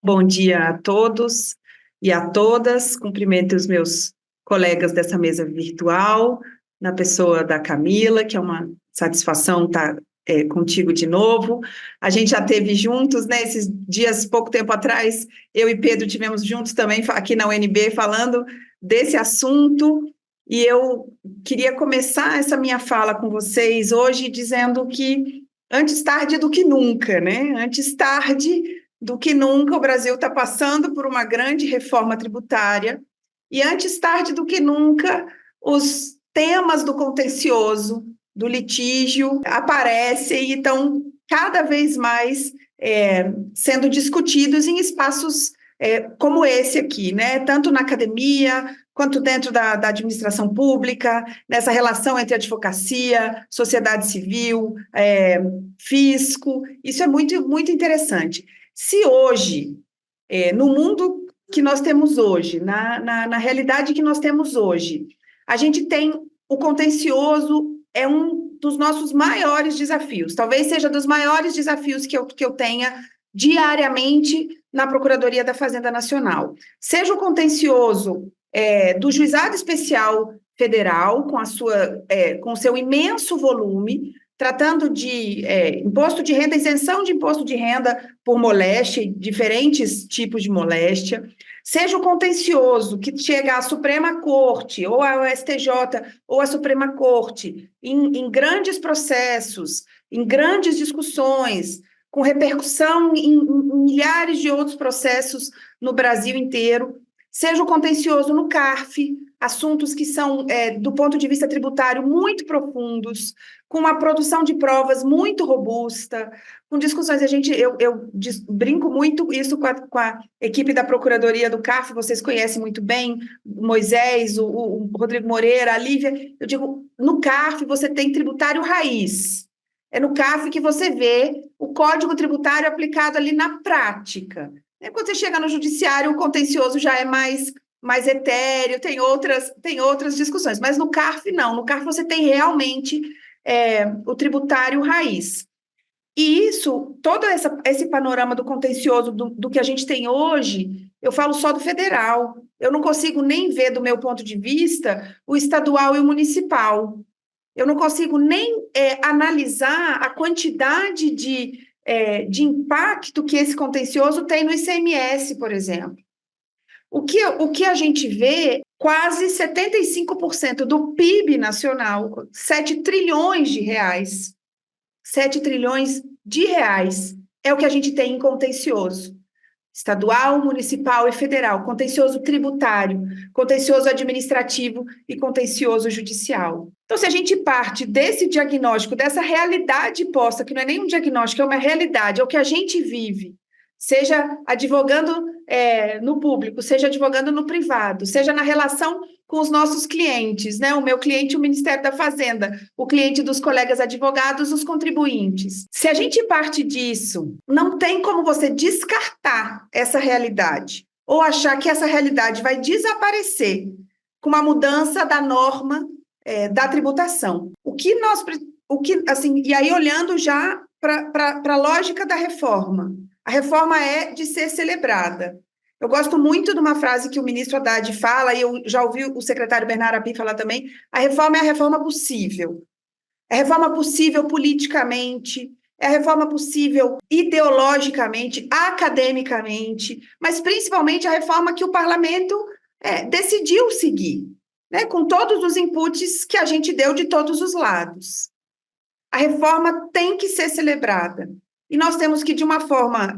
Bom dia a todos e a todas. Cumprimento os meus colegas dessa mesa virtual, na pessoa da Camila, que é uma satisfação estar contigo de novo. A gente já teve juntos, né, esses dias, pouco tempo atrás, eu e Pedro tivemos juntos também aqui na UNB falando desse assunto, e eu queria começar essa minha fala com vocês hoje dizendo que antes tarde do que nunca, né? Antes tarde do que nunca o Brasil está passando por uma grande reforma tributária e antes tarde do que nunca os temas do contencioso, do litígio aparecem e estão cada vez mais sendo discutidos em espaços como esse aqui, né? Tanto na academia quanto dentro da administração pública, nessa relação entre advocacia, sociedade civil, fisco. Isso é muito, muito interessante. Se hoje, no mundo que nós temos hoje, na realidade que nós temos hoje, a gente tem o contencioso, é um dos nossos maiores desafios, talvez seja dos maiores desafios que eu tenha diariamente na Procuradoria da Fazenda Nacional. Seja o contencioso do Juizado Especial Federal, com o seu imenso volume, tratando de imposto de renda, isenção de imposto de renda por moléstia, diferentes tipos de moléstia, seja o contencioso que chega à Suprema Corte, ou ao STJ, ou à Suprema Corte, em grandes processos, em grandes discussões, com repercussão em milhares de outros processos no Brasil inteiro, seja o contencioso no CARF, assuntos que são, do ponto de vista tributário, muito profundos, com uma produção de provas muito robusta, com discussões. Eu brinco muito isso com a equipe da Procuradoria do CARF, vocês conhecem muito bem, o Moisés, o Rodrigo Moreira, a Lívia. Eu digo, no CARF você tem tributário raiz. É no CARF que você vê o Código Tributário aplicado ali na prática. Quando você chega no judiciário, o contencioso já é mais etéreo, tem outras discussões, mas no CARF não, no CARF você tem realmente o tributário raiz. E isso, todo esse panorama do contencioso, do que a gente tem hoje, eu falo só do federal, eu não consigo nem ver, do meu ponto de vista, o estadual e o municipal. Eu não consigo nem analisar a quantidade de impacto que esse contencioso tem no ICMS, por exemplo. O que a gente vê, quase 75% do PIB nacional, 7 trilhões de reais, 7 trilhões de reais é o que a gente tem em contencioso. Estadual, municipal e federal, contencioso tributário, contencioso administrativo e contencioso judicial. Então, se a gente parte desse diagnóstico, dessa realidade posta, que não é nem um diagnóstico, é uma realidade, é o que a gente vive, seja advogando no público, seja advogando no privado, seja na relação com os nossos clientes, né? O meu cliente, o Ministério da Fazenda, o cliente dos colegas advogados, os contribuintes. Se a gente parte disso, não tem como você descartar essa realidade ou achar que essa realidade vai desaparecer com uma mudança da norma da tributação. E aí olhando já para a lógica da reforma, a reforma é de ser celebrada. Eu gosto muito de uma frase que o ministro Haddad fala, e eu já ouvi o secretário Bernardo Api falar também, a reforma é a reforma possível. É a reforma possível politicamente, é a reforma possível ideologicamente, academicamente, mas principalmente a reforma que o parlamento decidiu seguir, né, com todos os inputs que a gente deu de todos os lados. A reforma tem que ser celebrada. E nós temos que, de uma forma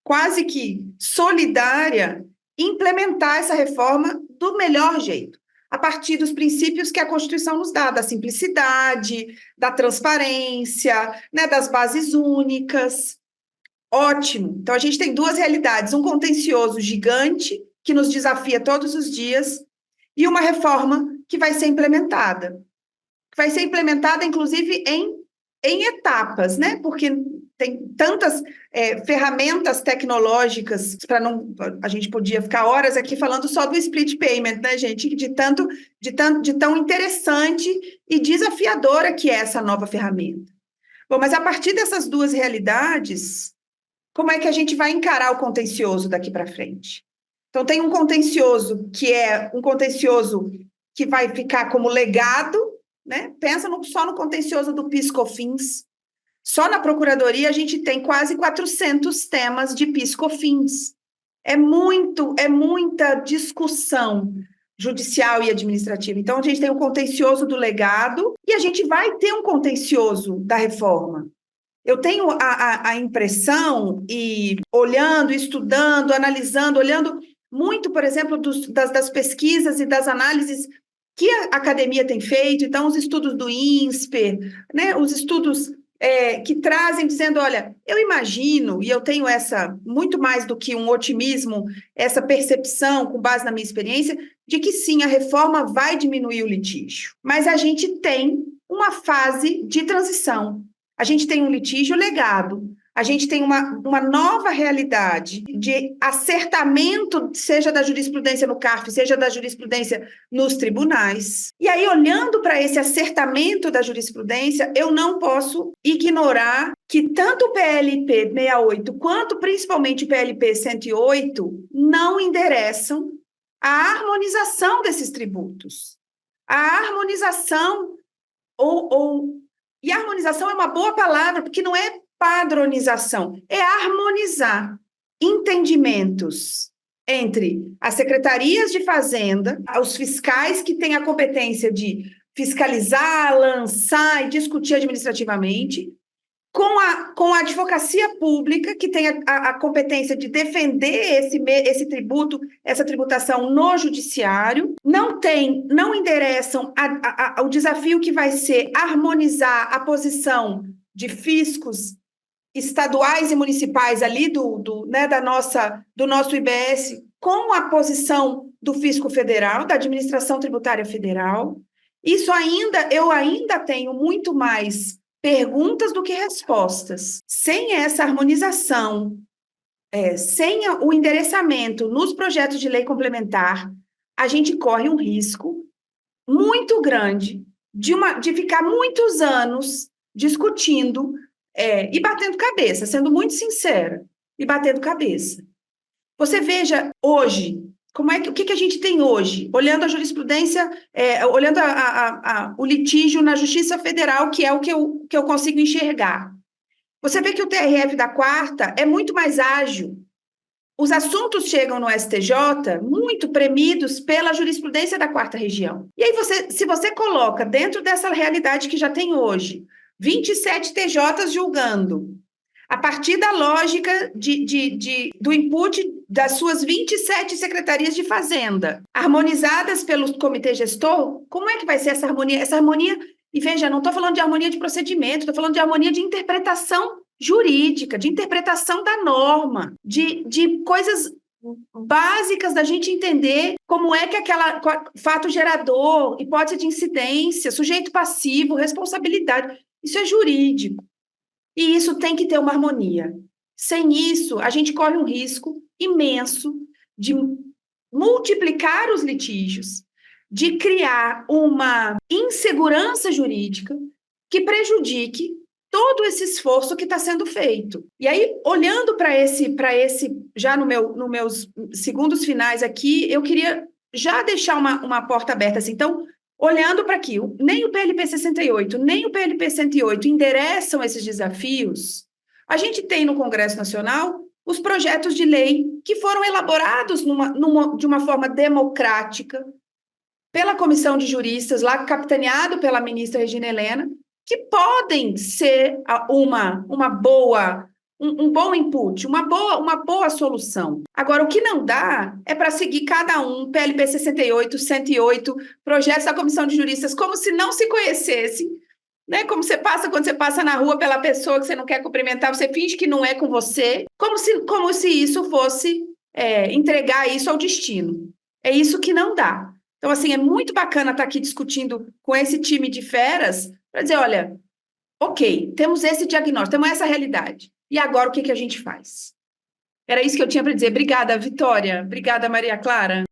quase que solidária, implementar essa reforma do melhor jeito, a partir dos princípios que a Constituição nos dá, da simplicidade, da transparência, né, das bases únicas. Ótimo. Então, a gente tem duas realidades, um contencioso gigante, que nos desafia todos os dias, e uma reforma que vai ser implementada. Vai ser implementada, inclusive, em etapas, né? Porque tem tantas ferramentas tecnológicas, a gente podia ficar horas aqui falando só do split payment, né, gente? De tão interessante e desafiadora que é essa nova ferramenta. Bom, mas a partir dessas duas realidades, como é que a gente vai encarar o contencioso daqui para frente? Então, tem um contencioso que é um contencioso que vai ficar como legado, né? Pensa só no contencioso do PIS/COFINS. Só na Procuradoria a gente tem quase 400 temas de PIS/COFINS. É muita discussão judicial e administrativa. Então, a gente tem um contencioso do legado e a gente vai ter um contencioso da reforma. Eu tenho a impressão, e olhando, estudando, analisando, olhando muito, por exemplo, das pesquisas e das análises que a academia tem feito, então, os estudos do INSPER, né, os estudos que trazem, dizendo, olha, eu imagino, e eu tenho muito mais do que um otimismo, essa percepção, com base na minha experiência, de que sim, a reforma vai diminuir o litígio. Mas a gente tem uma fase de transição. A gente tem um litígio legado, a gente tem uma nova realidade de acertamento, seja da jurisprudência no CARF, seja da jurisprudência nos tribunais. E aí, olhando para esse acertamento da jurisprudência, eu não posso ignorar que tanto o PLP 68 quanto principalmente o PLP 108 não endereçam a harmonização desses tributos. A harmonização e harmonização é uma boa palavra, porque não é padronização, é harmonizar entendimentos entre as secretarias de Fazenda, os fiscais que têm a competência de fiscalizar, lançar e discutir administrativamente, com a advocacia pública, que tem a competência de defender esse tributo, essa tributação no judiciário, não endereçam o desafio que vai ser harmonizar a posição de fiscos estaduais e municipais ali do nosso IBS com a posição do fisco federal, da administração tributária federal. Eu ainda tenho muito mais perguntas do que respostas. Sem essa harmonização, sem o endereçamento nos projetos de lei complementar, a gente corre um risco muito grande de ficar muitos anos discutindo e batendo cabeça, sendo muito sincera, e batendo cabeça. Você veja hoje, o que a gente tem hoje, olhando a jurisprudência, olhando o litígio na Justiça Federal, que é o que eu consigo enxergar. Você vê que o TRF da quarta é muito mais ágil. Os assuntos chegam no STJ muito premidos pela jurisprudência da quarta região. E aí, se você coloca dentro dessa realidade que já tem hoje, 27 TJs julgando, a partir da lógica do input das suas 27 secretarias de Fazenda, harmonizadas pelo comitê gestor, como é que vai ser essa harmonia? Essa harmonia, e veja, não estou falando de harmonia de procedimento, estou falando de harmonia de interpretação jurídica, de interpretação da norma, de coisas básicas da gente entender como é que fato gerador, hipótese de incidência, sujeito passivo, responsabilidade, isso é jurídico. E isso tem que ter uma harmonia. Sem isso, a gente corre um risco imenso de multiplicar os litígios, de criar uma insegurança jurídica que prejudique todo esse esforço que está sendo feito. E aí, olhando para esse, já nos meus segundos finais aqui, eu queria já deixar uma porta aberta assim. Então, olhando para aqui, nem o PLP 68, nem o PLP 108 endereçam esses desafios. A gente tem no Congresso Nacional os projetos de lei que foram elaborados de uma forma democrática pela Comissão de Juristas, lá capitaneado pela ministra Regina Helena, que podem ser um bom input, uma boa solução. Agora, o que não dá é para seguir cada PLP 68, 108, projetos da Comissão de Juristas, como se não se conhecessem, né? Quando você passa na rua pela pessoa que você não quer cumprimentar, você finge que não é com você, como se isso fosse entregar isso ao destino. É isso que não dá. Então, assim, é muito bacana estar aqui discutindo com esse time de feras para dizer, olha, ok, temos esse diagnóstico, temos essa realidade. E agora o que a gente faz? Era isso que eu tinha para dizer. Obrigada, Vitória. Obrigada, Maria Clara.